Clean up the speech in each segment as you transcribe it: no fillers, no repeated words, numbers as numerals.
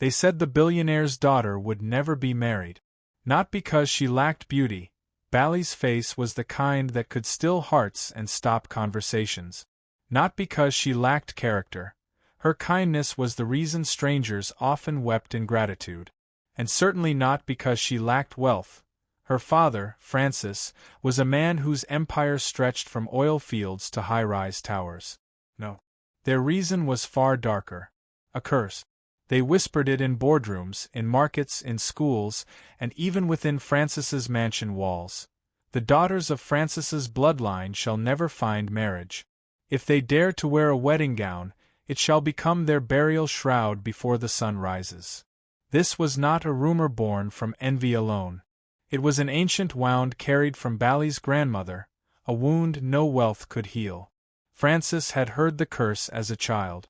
They said the billionaire's daughter would never be married. Not because she lacked beauty. Bally's face was the kind that could still hearts and stop conversations. Not because she lacked character. Her kindness was the reason strangers often wept in gratitude. And certainly not because she lacked wealth. Her father, Francis, was a man whose empire stretched from oil fields to high-rise towers. No. Their reason was far darker. A curse. They whispered it in boardrooms, in markets, in schools, and even within Francis's mansion walls. The daughters of Francis's bloodline shall never find marriage. If they dare to wear a wedding gown, it shall become their burial shroud before the sun rises. This was not a rumor born from envy alone. It was an ancient wound carried from Bally's grandmother, a wound no wealth could heal. Francis had heard the curse as a child.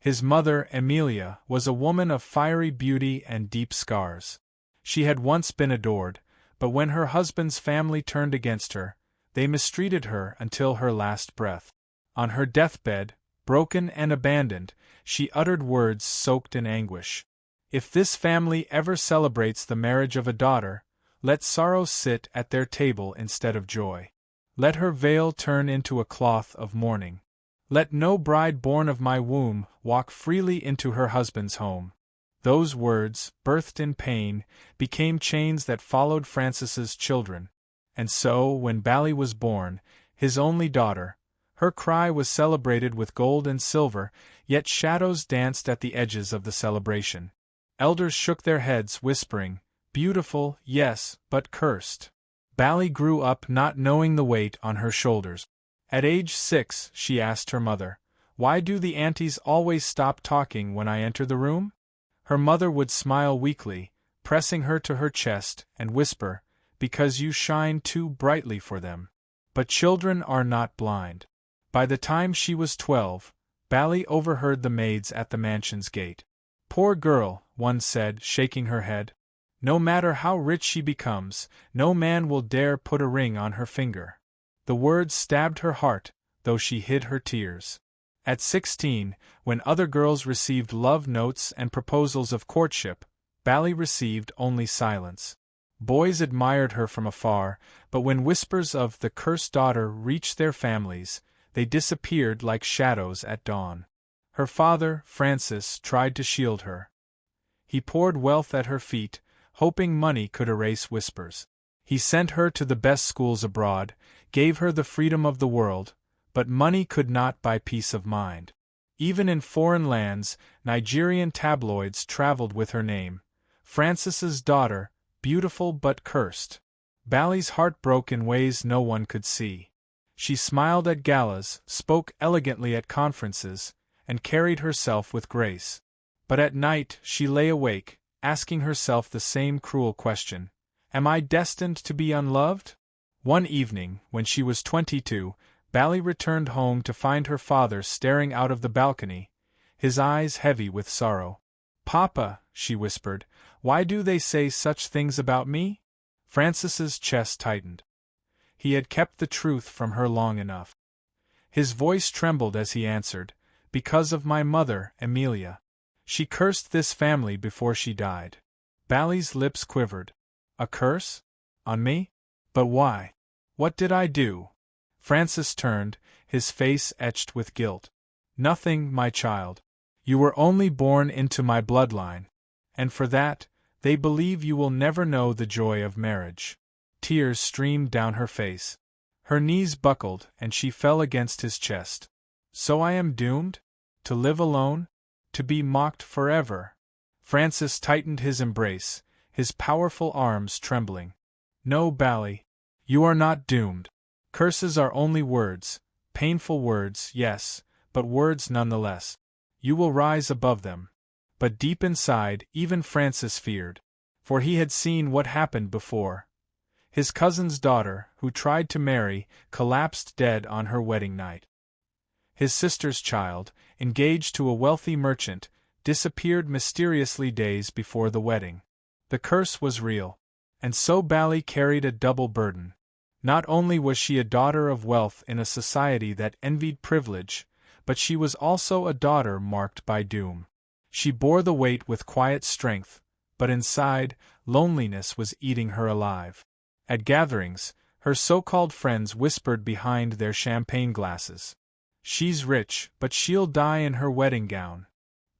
His mother, Emilia, was a woman of fiery beauty and deep scars. She had once been adored, but when her husband's family turned against her, they mistreated her until her last breath. On her deathbed, broken and abandoned, she uttered words soaked in anguish. If this family ever celebrates the marriage of a daughter, let sorrow sit at their table instead of joy. Let her veil turn into a cloth of mourning. Let no bride born of my womb walk freely into her husband's home. Those words, birthed in pain, became chains that followed Francis's children. And so, when Bally was born, his only daughter, her cry was celebrated with gold and silver, yet shadows danced at the edges of the celebration. Elders shook their heads, whispering, "Beautiful, yes, but cursed." Bally grew up not knowing the weight on her shoulders. At age 6, she asked her mother, "Why do the aunties always stop talking when I enter the room?" Her mother would smile weakly, pressing her to her chest, and whisper, "Because you shine too brightly for them." But children are not blind. By the time she was 12, Bally overheard the maids at the mansion's gate. "Poor girl," one said, shaking her head. "No matter how rich she becomes, no man will dare put a ring on her finger." The words stabbed her heart, though she hid her tears. At 16, when other girls received love notes and proposals of courtship, Bally received only silence. Boys admired her from afar, but when whispers of the cursed daughter reached their families, they disappeared like shadows at dawn. Her father, Francis, tried to shield her. He poured wealth at her feet, hoping money could erase whispers. He sent her to the best schools abroad, gave her the freedom of the world, but money could not buy peace of mind. Even in foreign lands, Nigerian tabloids traveled with her name. Francis's daughter, beautiful but cursed. Bally's heart broke in ways no one could see. She smiled at galas, spoke elegantly at conferences, and carried herself with grace. But at night she lay awake, asking herself the same cruel question: "Am I destined to be unloved?" One evening, when she was 22, Bally returned home to find her father staring out of the balcony, his eyes heavy with sorrow. "Papa," she whispered, "why do they say such things about me?" Francis's chest tightened. He had kept the truth from her long enough. His voice trembled as he answered, "Because of my mother, Emilia. She cursed this family before she died." Bally's lips quivered. "A curse? On me? But why? What did I do?" Francis turned, his face etched with guilt. "Nothing, my child. You were only born into my bloodline, and for that, they believe you will never know the joy of marriage." Tears streamed down her face. Her knees buckled, and she fell against his chest. "So I am doomed? To live alone? To be mocked forever?" Francis tightened his embrace, his powerful arms trembling. "No, Bally. You are not doomed. Curses are only words, painful words, yes, but words nonetheless. You will rise above them." But deep inside, even Francis feared. For he had seen what happened before. His cousin's daughter, who tried to marry, collapsed dead on her wedding night. His sister's child, engaged to a wealthy merchant, disappeared mysteriously days before the wedding. The curse was real. And so Bally carried a double burden. Not only was she a daughter of wealth in a society that envied privilege, but she was also a daughter marked by doom. She bore the weight with quiet strength, but inside, loneliness was eating her alive. At gatherings, her so-called friends whispered behind their champagne glasses. "She's rich, but she'll die in her wedding gown.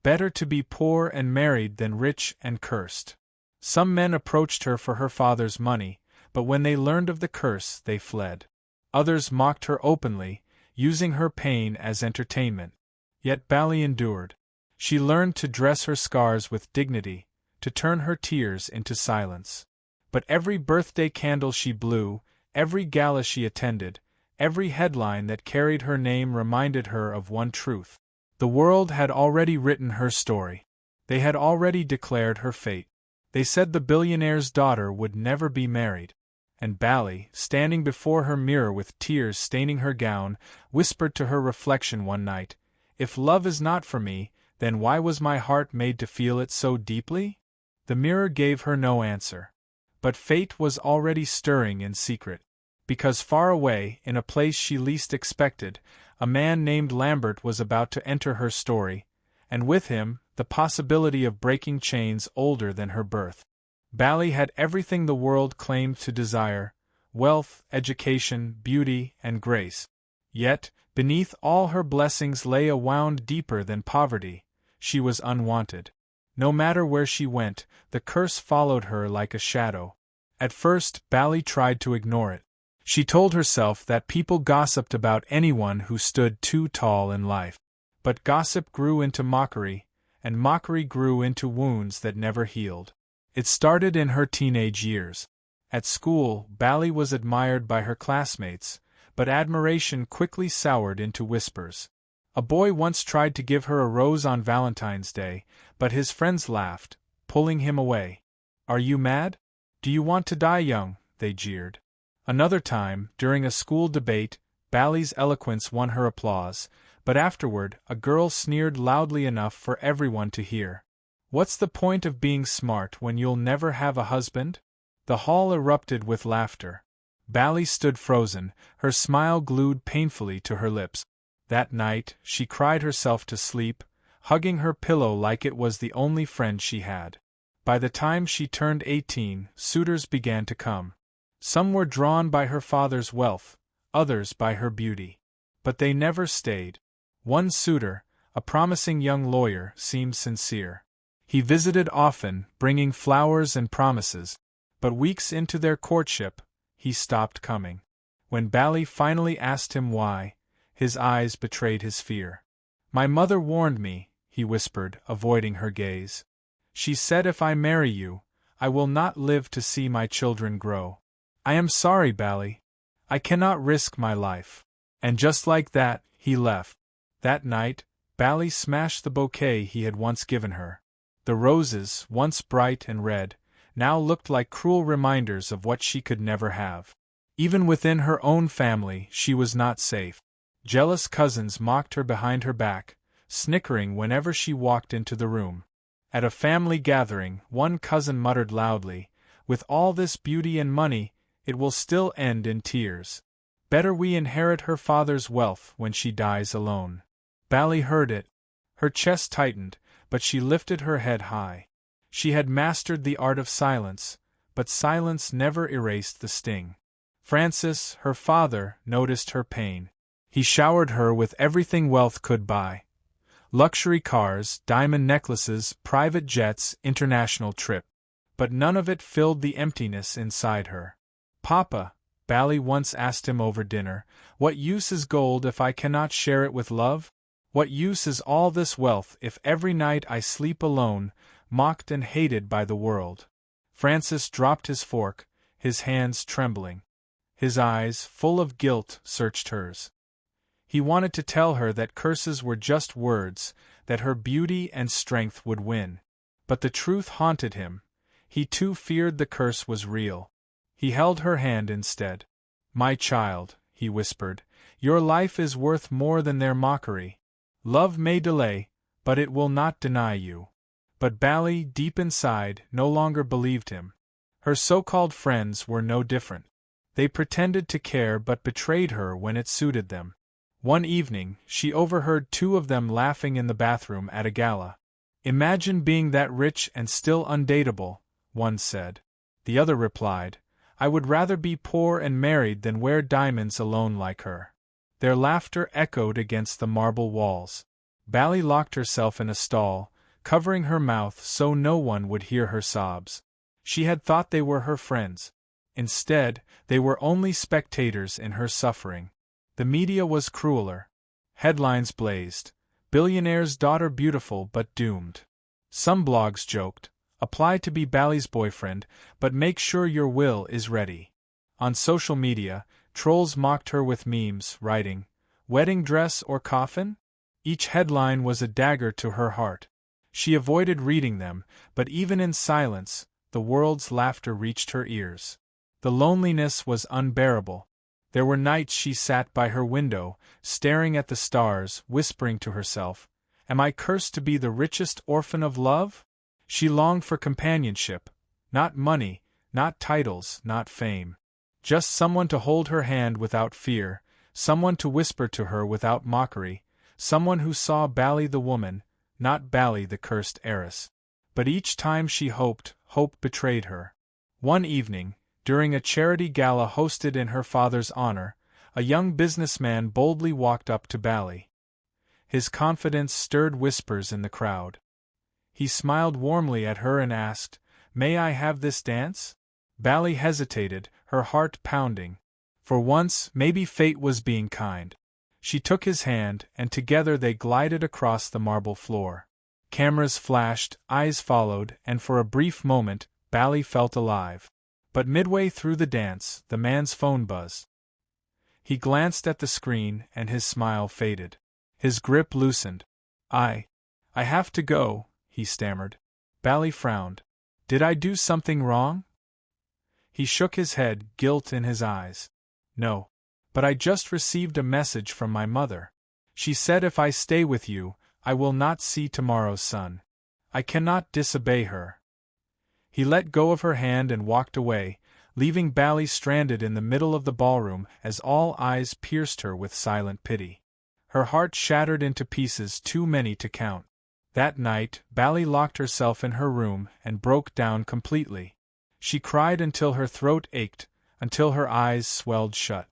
Better to be poor and married than rich and cursed." Some men approached her for her father's money, but when they learned of the curse, they fled. Others mocked her openly, using her pain as entertainment. Yet Bally endured. She learned to dress her scars with dignity, to turn her tears into silence. But every birthday candle she blew, every gala she attended, every headline that carried her name reminded her of one truth. The world had already written her story. They had already declared her fate. They said the billionaire's daughter would never be married. And Bally, standing before her mirror with tears staining her gown, whispered to her reflection one night, "If love is not for me, then why was my heart made to feel it so deeply?" The mirror gave her no answer. But fate was already stirring in secret. Because far away, in a place she least expected, a man named Lambert was about to enter her story, and with him, the possibility of breaking chains older than her birth. Bally had everything the world claimed to desire: wealth, education, beauty, and grace. Yet, beneath all her blessings lay a wound deeper than poverty. She was unwanted. No matter where she went, the curse followed her like a shadow. At first, Bally tried to ignore it. She told herself that people gossiped about anyone who stood too tall in life. But gossip grew into mockery, and mockery grew into wounds that never healed. It started in her teenage years. At school, Bally was admired by her classmates, but admiration quickly soured into whispers. A boy once tried to give her a rose on Valentine's Day, but his friends laughed, pulling him away. "Are you mad? Do you want to die young?" they jeered. Another time, during a school debate, Bally's eloquence won her applause, but afterward, a girl sneered loudly enough for everyone to hear. "What's the point of being smart when you'll never have a husband?" The hall erupted with laughter. Bally stood frozen, her smile glued painfully to her lips. That night, she cried herself to sleep, hugging her pillow like it was the only friend she had. By the time she turned 18, suitors began to come. Some were drawn by her father's wealth, others by her beauty. But they never stayed. One suitor, a promising young lawyer, seemed sincere. He visited often, bringing flowers and promises. But weeks into their courtship, he stopped coming. When Bally finally asked him why, his eyes betrayed his fear. "My mother warned me," he whispered, avoiding her gaze. "She said if I marry you, I will not live to see my children grow. I am sorry, Bally. I cannot risk my life." And just like that, he left. That night, Bally smashed the bouquet he had once given her. The roses, once bright and red, now looked like cruel reminders of what she could never have. Even within her own family, she was not safe. Jealous cousins mocked her behind her back, snickering whenever she walked into the room. At a family gathering, one cousin muttered loudly, "With all this beauty and money, it will still end in tears. Better we inherit her father's wealth when she dies alone." Bally heard it. Her chest tightened, but she lifted her head high. She had mastered the art of silence, but silence never erased the sting. Francis, her father, noticed her pain. He showered her with everything wealth could buy. Luxury cars, diamond necklaces, private jets, international trip. But none of it filled the emptiness inside her. "Papa," Bally once asked him over dinner, "what use is gold if I cannot share it with love? What use is all this wealth if every night I sleep alone, mocked and hated by the world?" Francis dropped his fork, his hands trembling. His eyes, full of guilt, searched hers. He wanted to tell her that curses were just words, that her beauty and strength would win. But the truth haunted him. He too feared the curse was real. He held her hand instead. "My child," he whispered, "your life is worth more than their mockery. Love may delay, but it will not deny you." But Bally, deep inside, no longer believed him. Her so-called friends were no different. They pretended to care but betrayed her when it suited them. One evening, she overheard two of them laughing in the bathroom at a gala. Imagine being that rich and still undateable, one said. The other replied, I would rather be poor and married than wear diamonds alone like her. Their laughter echoed against the marble walls. Bally locked herself in a stall, covering her mouth so no one would hear her sobs. She had thought they were her friends. Instead, they were only spectators in her suffering. The media was crueler. Headlines blazed, Billionaire's daughter beautiful but doomed. Some blogs joked, apply to be Bally's boyfriend, but make sure your will is ready. On social media, trolls mocked her with memes, writing, wedding dress or coffin? Each headline was a dagger to her heart. She avoided reading them, but even in silence, the world's laughter reached her ears. The loneliness was unbearable. There were nights she sat by her window, staring at the stars, whispering to herself, Am I cursed to be the richest orphan of love? She longed for companionship, not money, not titles, not fame. Just someone to hold her hand without fear, someone to whisper to her without mockery, someone who saw Bally the woman, not Bally the cursed heiress. But each time she hoped, hope betrayed her. One evening, during a charity gala hosted in her father's honor, a young businessman boldly walked up to Bally. His confidence stirred whispers in the crowd. He smiled warmly at her and asked, May I have this dance? Bally hesitated, her heart pounding. For once, maybe fate was being kind. She took his hand, and together they glided across the marble floor. Cameras flashed, eyes followed, and for a brief moment, Bally felt alive. But midway through the dance, the man's phone buzzed. He glanced at the screen, and his smile faded. His grip loosened. I have to go, he stammered. Bally frowned. Did I do something wrong? He shook his head, guilt in his eyes. No. But I just received a message from my mother. She said if I stay with you, I will not see tomorrow's sun. I cannot disobey her. He let go of her hand and walked away, leaving Bally stranded in the middle of the ballroom as all eyes pierced her with silent pity. Her heart shattered into pieces too many to count. That night, Bally locked herself in her room and broke down completely. She cried until her throat ached, until her eyes swelled shut.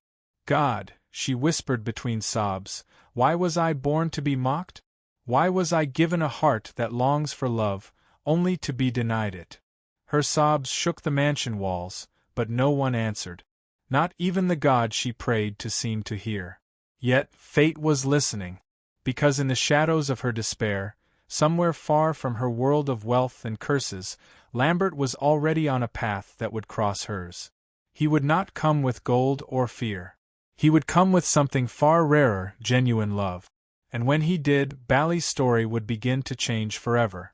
God, she whispered between sobs, why was I born to be mocked? Why was I given a heart that longs for love, only to be denied it? Her sobs shook the mansion walls, but no one answered. Not even the God she prayed to seemed to hear. Yet, fate was listening. Because in the shadows of her despair, somewhere far from her world of wealth and curses, Lambert was already on a path that would cross hers. He would not come with gold or fear. He would come with something far rarer, genuine love. And when he did, Bally's story would begin to change forever.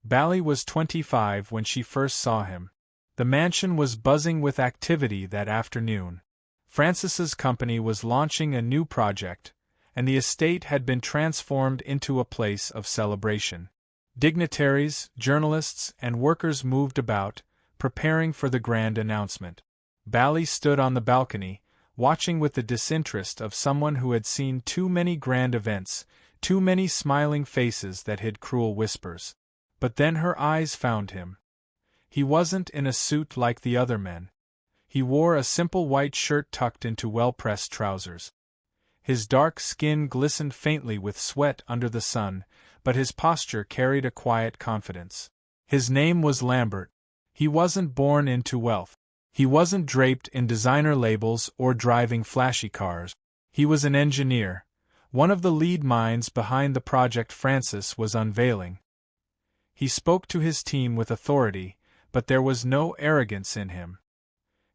Bally was 25 when she first saw him. The mansion was buzzing with activity that afternoon. Francis's company was launching a new project, and the estate had been transformed into a place of celebration. Dignitaries, journalists, and workers moved about, preparing for the grand announcement. Bally stood on the balcony, watching with the disinterest of someone who had seen too many grand events, too many smiling faces that hid cruel whispers. But then her eyes found him. He wasn't in a suit like the other men. He wore a simple white shirt tucked into well-pressed trousers. His dark skin glistened faintly with sweat under the sun, but his posture carried a quiet confidence. His name was Lambert. He wasn't born into wealth. He wasn't draped in designer labels or driving flashy cars. He was an engineer, one of the lead minds behind the project Francis was unveiling. He spoke to his team with authority, but there was no arrogance in him.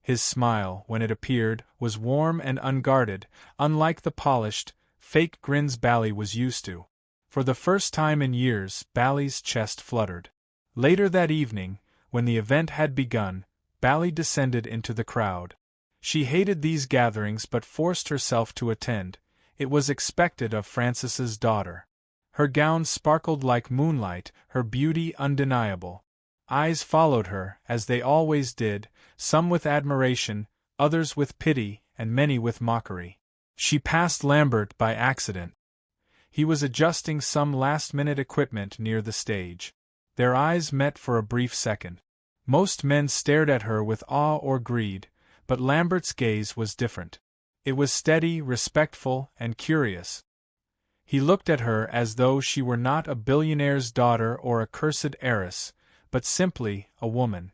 His smile, when it appeared, was warm and unguarded, unlike the polished, fake grins Bally was used to. For the first time in years, Bally's chest fluttered. Later that evening, when the event had begun, Bally descended into the crowd. She hated these gatherings but forced herself to attend. It was expected of Francis's daughter. Her gown sparkled like moonlight, her beauty undeniable. Eyes followed her, as they always did, some with admiration, others with pity, and many with mockery. She passed Lambert by accident. He was adjusting some last-minute equipment near the stage. Their eyes met for a brief second. Most men stared at her with awe or greed, but Lambert's gaze was different. It was steady, respectful, and curious. He looked at her as though she were not a billionaire's daughter or a cursed heiress, but simply a woman.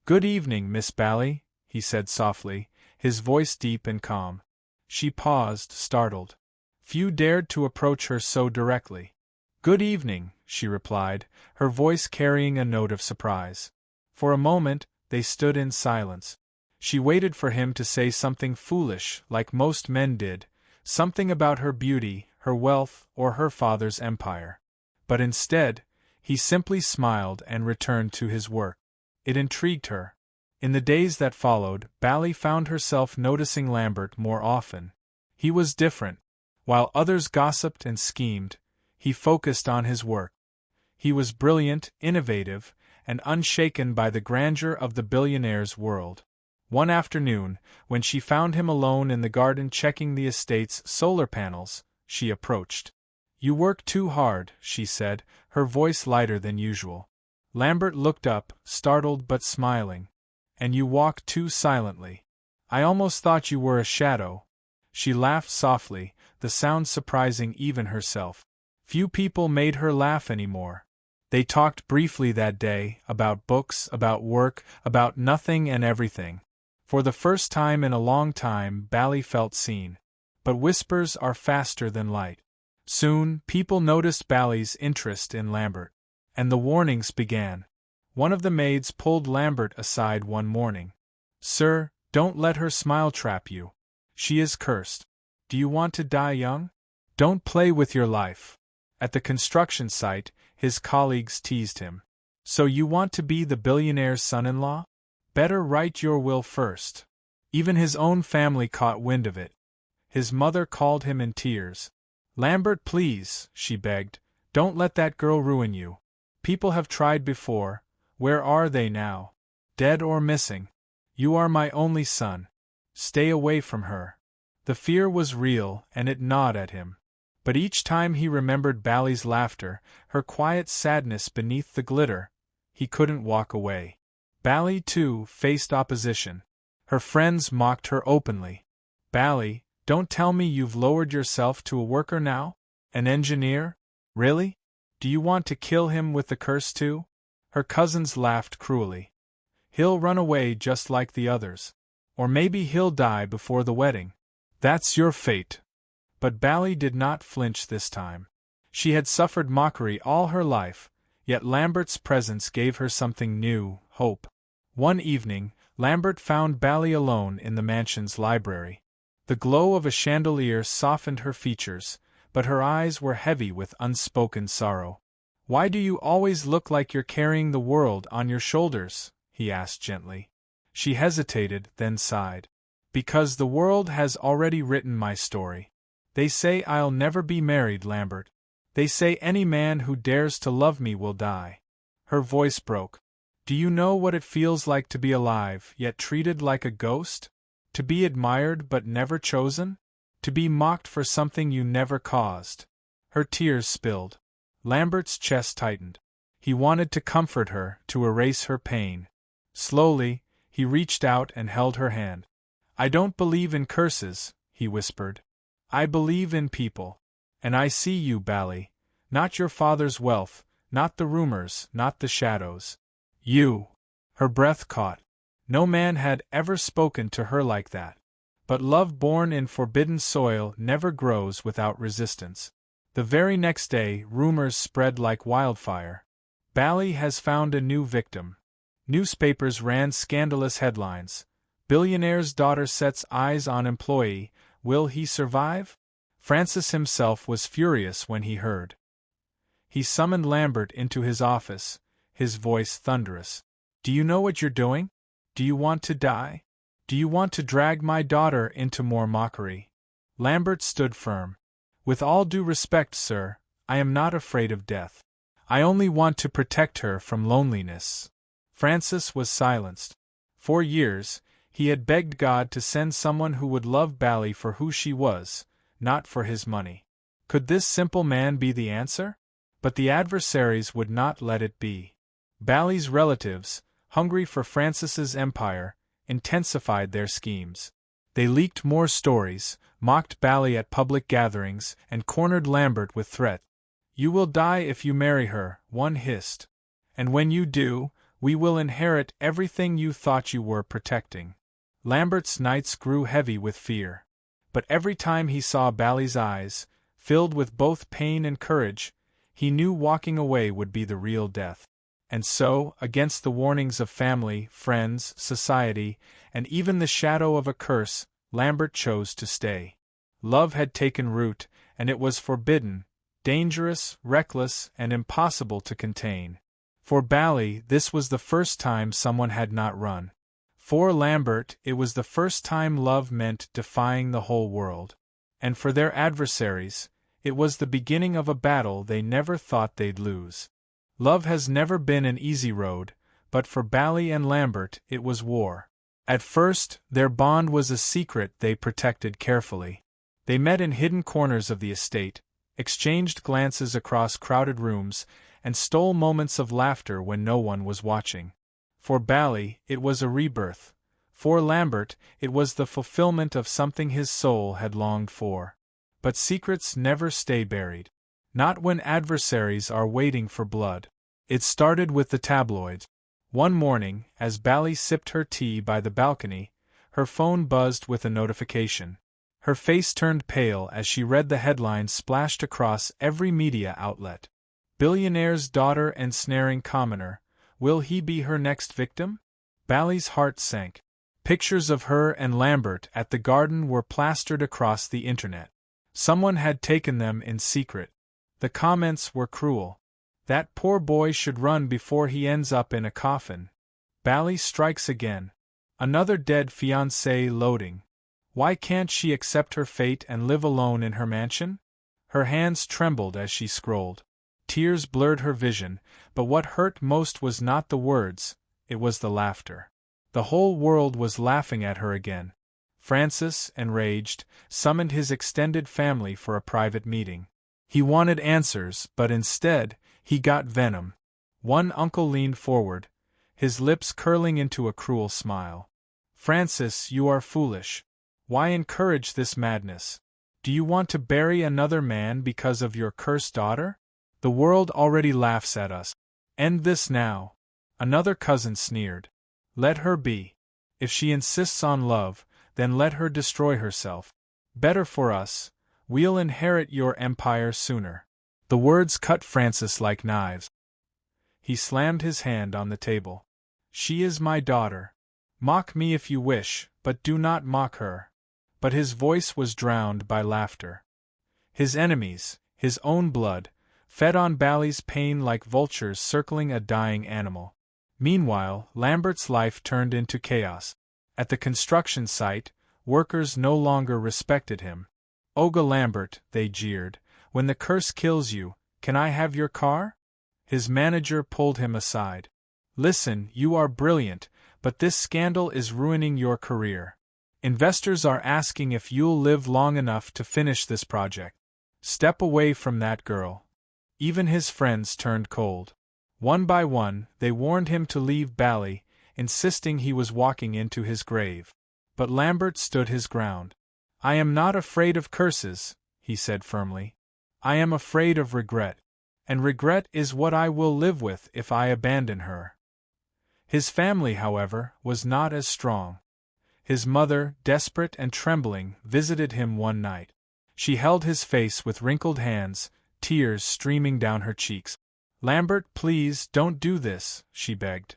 "Good evening, Miss Bally," he said softly, his voice deep and calm. She paused, startled. Few dared to approach her so directly. "Good evening," she replied, her voice carrying a note of surprise. For a moment, they stood in silence. She waited for him to say something foolish, like most men did, something about her beauty, her wealth, or her father's empire. But instead, he simply smiled and returned to his work. It intrigued her. In the days that followed, Bally found herself noticing Lambert more often. He was different. While others gossiped and schemed, he focused on his work. He was brilliant, innovative, and unshaken by the grandeur of the billionaire's world. One afternoon, when she found him alone in the garden checking the estate's solar panels, she approached. "You work too hard," she said, her voice lighter than usual. Lambert looked up, startled but smiling. "And you walk too silently. I almost thought you were a shadow." She laughed softly, the sound surprising even herself. Few people made her laugh anymore. They talked briefly that day, about books, about work, about nothing and everything. For the first time in a long time, Bally felt seen. But whispers are faster than light. Soon, people noticed Bally's interest in Lambert. And the warnings began. One of the maids pulled Lambert aside one morning. "Sir, don't let her smile trap you. She is cursed. Do you want to die young? Don't play with your life." At the construction site, his colleagues teased him. "So you want to be the billionaire's son-in-law? Better write your will first." Even his own family caught wind of it. His mother called him in tears. "Lambert, please," she begged, "don't let that girl ruin you. People have tried before. Where are they now? Dead or missing? You are my only son. Stay away from her." The fear was real, and it gnawed at him. But each time he remembered Bally's laughter, her quiet sadness beneath the glitter, he couldn't walk away. Bally, too, faced opposition. Her friends mocked her openly. "Bally, don't tell me you've lowered yourself to a worker now? An engineer? Really? Do you want to kill him with the curse too?" Her cousins laughed cruelly. "He'll run away just like the others. Or maybe he'll die before the wedding. That's your fate." But Bally did not flinch this time. She had suffered mockery all her life, yet Lambert's presence gave her something new, hope. One evening, Lambert found Bally alone in the mansion's library. The glow of a chandelier softened her features, but her eyes were heavy with unspoken sorrow. "Why do you always look like you're carrying the world on your shoulders?" he asked gently. She hesitated, then sighed. "Because the world has already written my story. They say I'll never be married, Lambert. They say any man who dares to love me will die." Her voice broke. "Do you know what it feels like to be alive, yet treated like a ghost? To be admired but never chosen? To be mocked for something you never caused?" Her tears spilled. Lambert's chest tightened. He wanted to comfort her, to erase her pain. Slowly, he reached out and held her hand. "I don't believe in curses," he whispered. "I believe in people. And I see you, Bally. Not your father's wealth, not the rumors, not the shadows. You." Her breath caught. No man had ever spoken to her like that. But love born in forbidden soil never grows without resistance. The very next day, rumors spread like wildfire. "Bally has found a new victim." Newspapers ran scandalous headlines. "Billionaire's daughter sets eyes on employee. Will he survive?" Francis himself was furious when he heard. He summoned Lambert into his office, his voice thunderous. "Do you know what you're doing? Do you want to die? Do you want to drag my daughter into more mockery?" Lambert stood firm. "With all due respect, sir, I am not afraid of death. I only want to protect her from loneliness." Francis was silenced. For years, he had begged God to send someone who would love Bally for who she was, not for his money. Could this simple man be the answer? But the adversaries would not let it be. Bally's relatives, hungry for Francis's empire, intensified their schemes. They leaked more stories, mocked Bally at public gatherings, and cornered Lambert with threats. "You will die if you marry her," one hissed. "And when you do, we will inherit everything you thought you were protecting." Lambert's nights grew heavy with fear. But every time he saw Bally's eyes, filled with both pain and courage, he knew walking away would be the real death. And so, against the warnings of family, friends, society, and even the shadow of a curse, Lambert chose to stay. Love had taken root, and it was forbidden, dangerous, reckless, and impossible to contain. For Bally, this was the first time someone had not run. For Lambert, it was the first time love meant defying the whole world. And for their adversaries, it was the beginning of a battle they never thought they'd lose. Love has never been an easy road, but for Bally and Lambert it was war. At first, their bond was a secret they protected carefully. They met in hidden corners of the estate, exchanged glances across crowded rooms, and stole moments of laughter when no one was watching. For Bally, it was a rebirth. For Lambert, it was the fulfillment of something his soul had longed for. But secrets never stay buried. Not when adversaries are waiting for blood. It started with the tabloids. One morning, as Bally sipped her tea by the balcony, her phone buzzed with a notification. Her face turned pale as she read the headlines splashed across every media outlet. "Billionaire's daughter ensnaring commoner. Will he be her next victim?" Bally's heart sank. Pictures of her and Lambert at the garden were plastered across the internet. Someone had taken them in secret. The comments were cruel. "That poor boy should run before he ends up in a coffin." "Bally strikes again. Another dead fiancé loading. Why can't she accept her fate and live alone in her mansion?" Her hands trembled as she scrolled. Tears blurred her vision, but what hurt most was not the words, it was the laughter. The whole world was laughing at her again. Francis, enraged, summoned his extended family for a private meeting. He wanted answers, but instead, he got venom. One uncle leaned forward, his lips curling into a cruel smile. "Francis, you are foolish. Why encourage this madness? Do you want to bury another man because of your cursed daughter? The world already laughs at us. End this now." Another cousin sneered. "Let her be. If she insists on love, then let her destroy herself. Better for us, we'll inherit your empire sooner." The words cut Francis like knives. He slammed his hand on the table. "She is my daughter. Mock me if you wish, but do not mock her." But his voice was drowned by laughter. His enemies, his own blood, fed on Bally's pain like vultures circling a dying animal. Meanwhile, Lambert's life turned into chaos. At the construction site, workers no longer respected him. "Olga Lambert," they jeered, "when the curse kills you, can I have your car?" His manager pulled him aside. "Listen, you are brilliant, but this scandal is ruining your career. Investors are asking if you'll live long enough to finish this project. Step away from that girl." Even his friends turned cold. One by one, they warned him to leave Bally, insisting he was walking into his grave. But Lambert stood his ground. "I am not afraid of curses," he said firmly. "I am afraid of regret. And regret is what I will live with if I abandon her." His family, however, was not as strong. His mother, desperate and trembling, visited him one night. She held his face with wrinkled hands, tears streaming down her cheeks. "Lambert, please don't do this," she begged.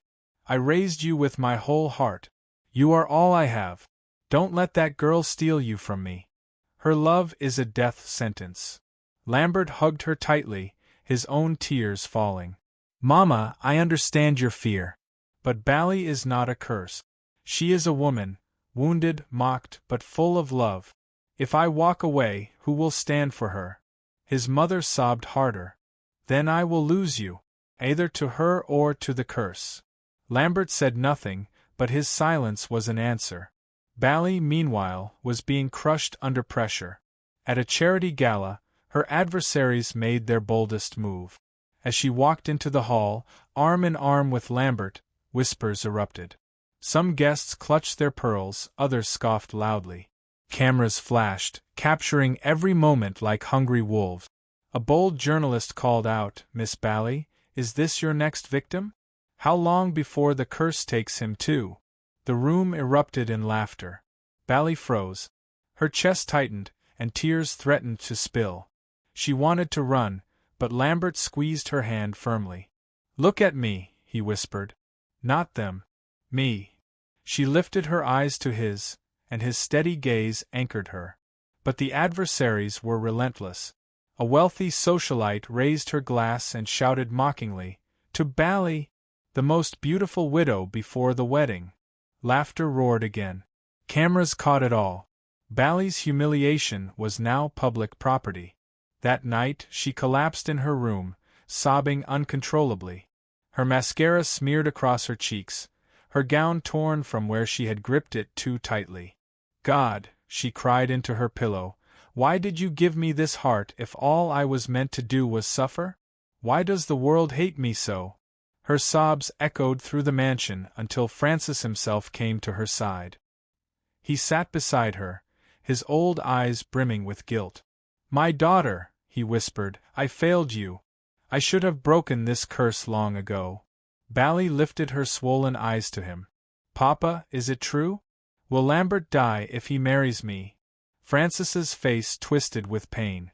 "I raised you with my whole heart. You are all I have. Don't let that girl steal you from me. Her love is a death sentence." Lambert hugged her tightly, his own tears falling. "Mama, I understand your fear. But Bally is not a curse. She is a woman, wounded, mocked, but full of love. If I walk away, who will stand for her?" His mother sobbed harder. "Then I will lose you, either to her or to the curse." Lambert said nothing, but his silence was an answer. Bally, meanwhile, was being crushed under pressure. At a charity gala, Her adversaries made their boldest move. As she walked into the hall, arm in arm with Lambert, whispers erupted. Some guests clutched their pearls, others scoffed loudly. Cameras flashed, capturing every moment like hungry wolves. A bold journalist called out, "Miss Bally, is this your next victim? How long before the curse takes him too?" The room erupted in laughter. Bally froze. Her chest tightened, and tears threatened to spill. She wanted to run, but Lambert squeezed her hand firmly. "Look at me," he whispered. "Not them. Me." She lifted her eyes to his, and his steady gaze anchored her. But the adversaries were relentless. A wealthy socialite raised her glass and shouted mockingly, "To Bally, the most beautiful widow before the wedding." Laughter roared again. Cameras caught it all. Bally's humiliation was now public property. That night she collapsed in her room, sobbing uncontrollably. Her mascara smeared across her cheeks, her gown torn from where she had gripped it too tightly. "God," she cried into her pillow, "why did you give me this heart if all I was meant to do was suffer? Why does the world hate me so?" Her sobs echoed through the mansion until Francis himself came to her side. He sat beside her, his old eyes brimming with guilt. "My daughter," he whispered, "I failed you. I should have broken this curse long ago." Bally lifted her swollen eyes to him. "Papa, is it true? Will Lambert die if he marries me?" Francis's face twisted with pain.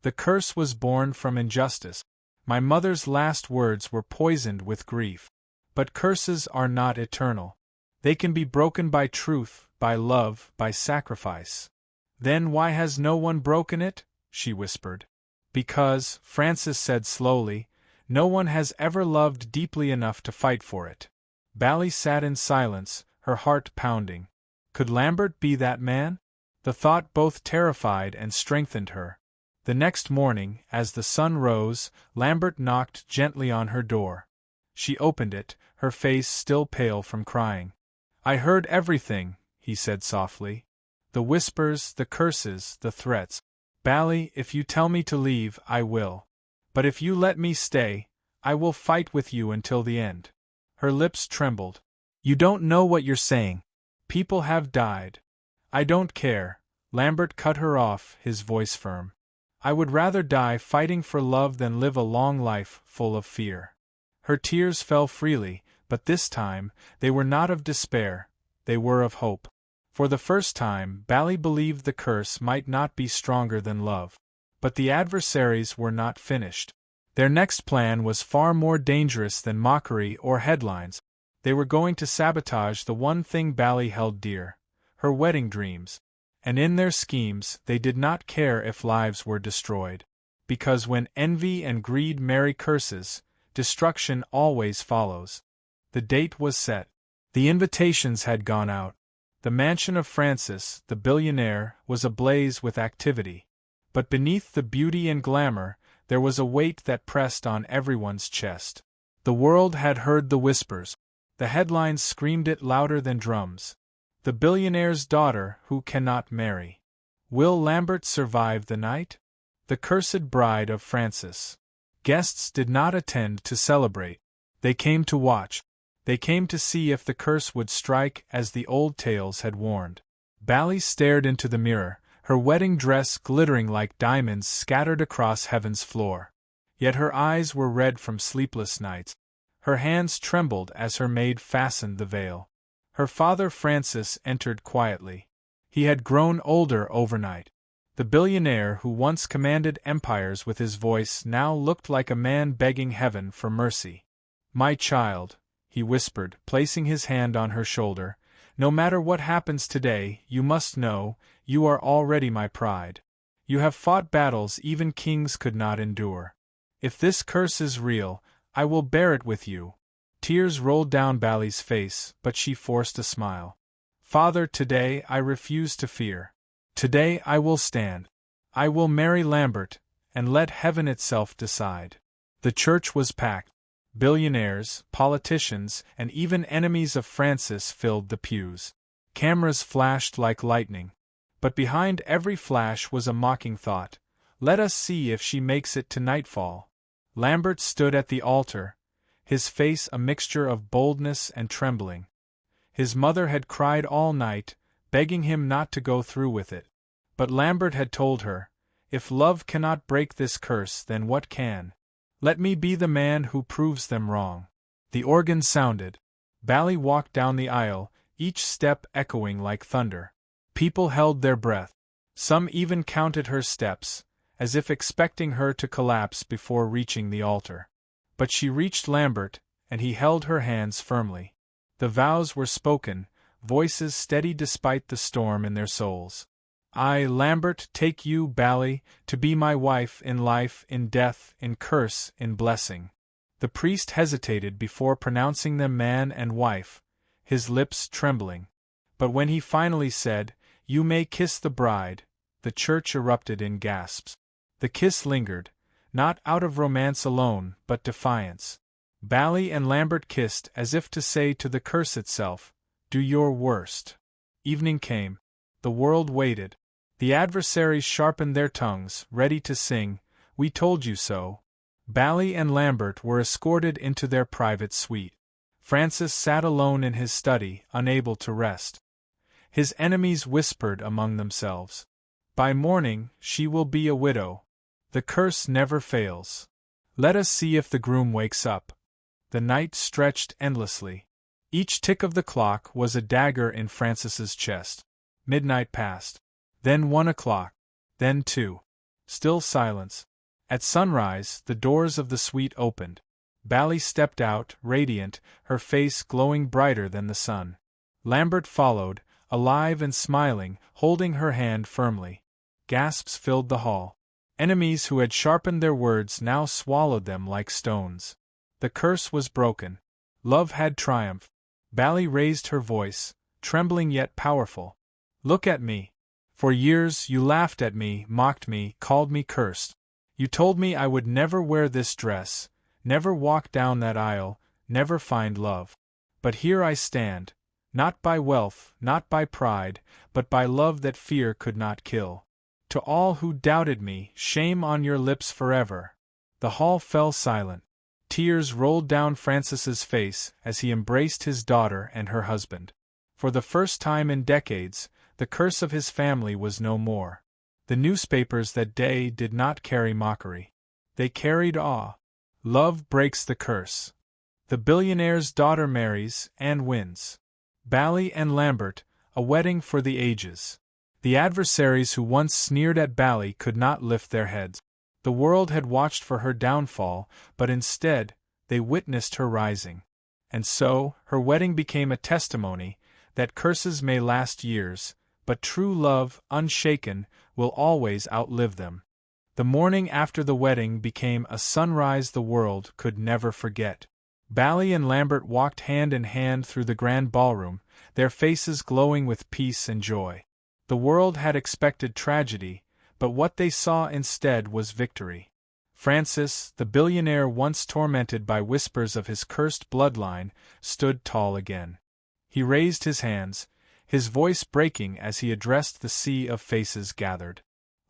"The curse was born from injustice. My mother's last words were poisoned with grief. But curses are not eternal. They can be broken by truth, by love, by sacrifice." "Then why has no one broken it?" she whispered. "Because," Francis said slowly, "no one has ever loved deeply enough to fight for it." Bally sat in silence, her heart pounding. Could Lambert be that man? The thought both terrified and strengthened her. The next morning, as the sun rose, Lambert knocked gently on her door. She opened it, her face still pale from crying. "I heard everything," he said softly. "The whispers, the curses, the threats. Bally, if you tell me to leave, I will. But if you let me stay, I will fight with you until the end." Her lips trembled. "You don't know what you're saying. People have died." "I don't care," Lambert cut her off, his voice firm. "I would rather die fighting for love than live a long life full of fear." Her tears fell freely, but this time, they were not of despair, they were of hope. For the first time, Bally believed the curse might not be stronger than love. But the adversaries were not finished. Their next plan was far more dangerous than mockery or headlines. They were going to sabotage the one thing Bally held dear, her wedding dreams. And in their schemes, they did not care if lives were destroyed. Because when envy and greed marry curses, destruction always follows. The date was set. The invitations had gone out. The mansion of Francis, the billionaire, was ablaze with activity. But beneath the beauty and glamour, there was a weight that pressed on everyone's chest. The world had heard the whispers. The headlines screamed it louder than drums. "The billionaire's daughter who cannot marry. Will Lambert survive the night? The cursed bride of Francis." Guests did not attend to celebrate. They came to watch. They came to see if the curse would strike as the old tales had warned. Bally stared into the mirror, her wedding dress glittering like diamonds scattered across heaven's floor. Yet her eyes were red from sleepless nights. Her hands trembled as her maid fastened the veil. Her father Francis entered quietly. He had grown older overnight. The billionaire who once commanded empires with his voice now looked like a man begging heaven for mercy. "My child," he whispered, placing his hand on her shoulder, "no matter what happens today, you must know, you are already my pride. You have fought battles even kings could not endure. If this curse is real, I will bear it with you." Tears rolled down Bally's face, but she forced a smile. "Father, today I refuse to fear. Today I will stand. I will marry Lambert, and let heaven itself decide." The church was packed. Billionaires, politicians, and even enemies of Francis filled the pews. Cameras flashed like lightning. But behind every flash was a mocking thought. Let us see if she makes it to nightfall. Lambert stood at the altar, his face a mixture of boldness and trembling. His mother had cried all night, begging him not to go through with it. But Lambert had told her, "If love cannot break this curse, then what can? Let me be the man who proves them wrong." The organ sounded. Bally walked down the aisle, each step echoing like thunder. People held their breath. Some even counted her steps, as if expecting her to collapse before reaching the altar. But she reached Lambert, and he held her hands firmly. The vows were spoken, voices steady despite the storm in their souls. "I, Lambert, take you, Bally, to be my wife in life, in death, in curse, in blessing." The priest hesitated before pronouncing them man and wife, his lips trembling. But when he finally said, "You may kiss the bride," the church erupted in gasps. The kiss lingered, not out of romance alone, but defiance. Bally and Lambert kissed as if to say to the curse itself, "Do your worst." Evening came. The world waited. The adversaries sharpened their tongues, ready to sing, "We told you so." Bally and Lambert were escorted into their private suite. Francis sat alone in his study, unable to rest. His enemies whispered among themselves, "By morning, she will be a widow. The curse never fails. Let us see if the groom wakes up." The night stretched endlessly. Each tick of the clock was a dagger in Francis's chest. Midnight passed. Then 1 o'clock. Then 2. Still silence. At sunrise, the doors of the suite opened. Bally stepped out, radiant, her face glowing brighter than the sun. Lambert followed, alive and smiling, holding her hand firmly. Gasps filled the hall. Enemies who had sharpened their words now swallowed them like stones. The curse was broken. Love had triumphed. Bally raised her voice, trembling yet powerful. "Look at me. For years you laughed at me, mocked me, called me cursed. You told me I would never wear this dress, never walk down that aisle, never find love. But here I stand, not by wealth, not by pride, but by love that fear could not kill. To all who doubted me, shame on your lips forever." The hall fell silent. Tears rolled down Francis's face as he embraced his daughter and her husband. For the first time in decades, the curse of his family was no more. The newspapers that day did not carry mockery. They carried awe. Love breaks the curse. The billionaire's daughter marries and wins. Bally and Lambert, a wedding for the ages. The adversaries who once sneered at Bally could not lift their heads. The world had watched for her downfall, but instead, they witnessed her rising. And so, her wedding became a testimony that curses may last years, but true love, unshaken, will always outlive them. The morning after the wedding became a sunrise the world could never forget. Bally and Lambert walked hand in hand through the grand ballroom, their faces glowing with peace and joy. The world had expected tragedy, but what they saw instead was victory. Francis, the billionaire once tormented by whispers of his cursed bloodline, stood tall again. He raised his hands, his voice breaking as he addressed the sea of faces gathered.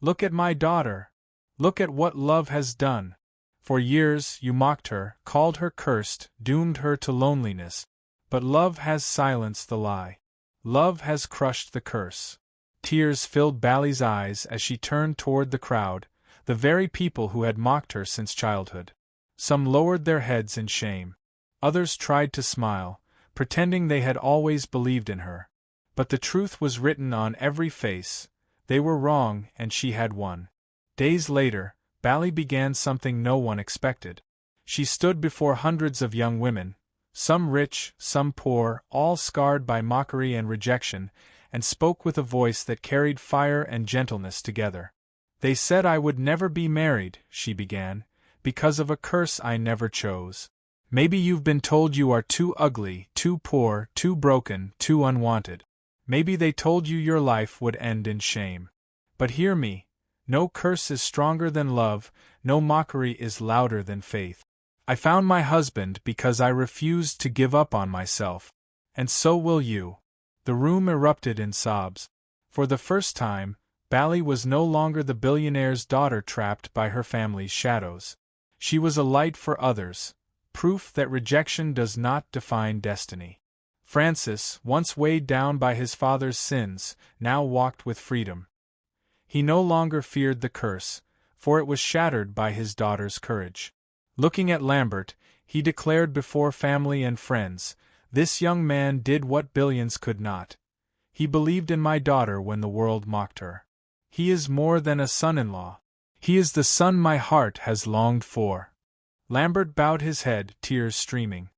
"Look at my daughter! Look at what love has done! For years you mocked her, called her cursed, doomed her to loneliness. But love has silenced the lie. Love has crushed the curse." Tears filled Bally's eyes as she turned toward the crowd, the very people who had mocked her since childhood. Some lowered their heads in shame. Others tried to smile, pretending they had always believed in her. But the truth was written on every face. They were wrong and she had won. Days later, Bally began something no one expected. She stood before hundreds of young women, some rich, some poor, all scarred by mockery and rejection, and spoke with a voice that carried fire and gentleness together. "They said I would never be married," she began, "because of a curse I never chose. Maybe you've been told you are too ugly, too poor, too broken, too unwanted. Maybe they told you your life would end in shame. But hear me, no curse is stronger than love, no mockery is louder than faith. I found my husband because I refused to give up on myself. And so will you." The room erupted in sobs. For the first time, Bally was no longer the billionaire's daughter trapped by her family's shadows. She was a light for others, proof that rejection does not define destiny. Francis, once weighed down by his father's sins, now walked with freedom. He no longer feared the curse, for it was shattered by his daughter's courage. Looking at Lambert, he declared before family and friends, "This young man did what billions could not. He believed in my daughter when the world mocked her. He is more than a son-in-law. He is the son my heart has longed for." Lambert bowed his head, tears streaming.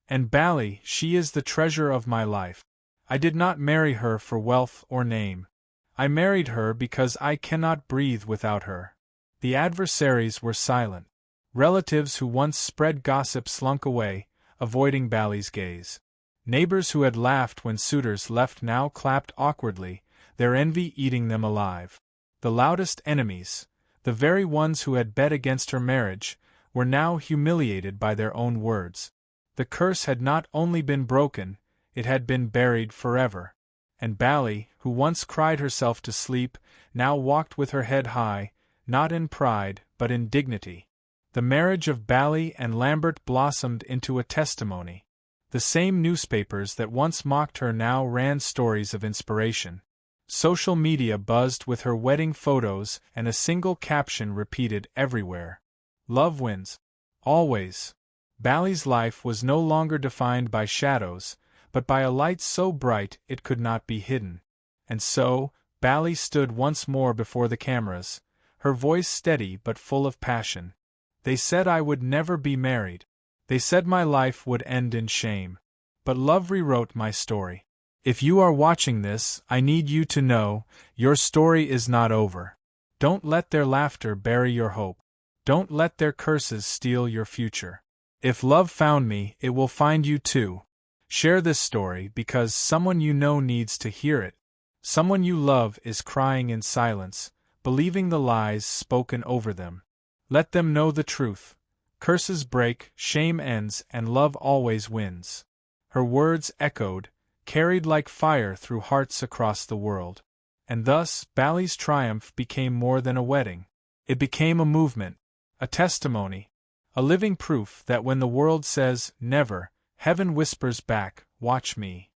"And Bally, she is the treasure of my life. I did not marry her for wealth or name. I married her because I cannot breathe without her." The adversaries were silent. Relatives who once spread gossip slunk away, avoiding Bally's gaze. Neighbors who had laughed when suitors left now clapped awkwardly, their envy eating them alive. The loudest enemies, the very ones who had bet against her marriage, were now humiliated by their own words. The curse had not only been broken, it had been buried forever. And Bally, who once cried herself to sleep, now walked with her head high, not in pride, but in dignity. The marriage of Bally and Lambert blossomed into a testimony. The same newspapers that once mocked her now ran stories of inspiration. Social media buzzed with her wedding photos, and a single caption repeated everywhere: "Love wins. Always." Bally's life was no longer defined by shadows, but by a light so bright it could not be hidden. And so, Bally stood once more before the cameras, her voice steady but full of passion. "They said I would never be married. They said my life would end in shame. But love rewrote my story. If you are watching this, I need you to know, your story is not over. Don't let their laughter bury your hope. Don't let their curses steal your future. If love found me, it will find you too. Share this story because someone you know needs to hear it. Someone you love is crying in silence, believing the lies spoken over them. Let them know the truth. Curses break, shame ends, and love always wins." Her words echoed, carried like fire through hearts across the world. And thus, Bally's triumph became more than a wedding. It became a movement, a testimony, a living proof that when the world says, "Never," heaven whispers back, "Watch me."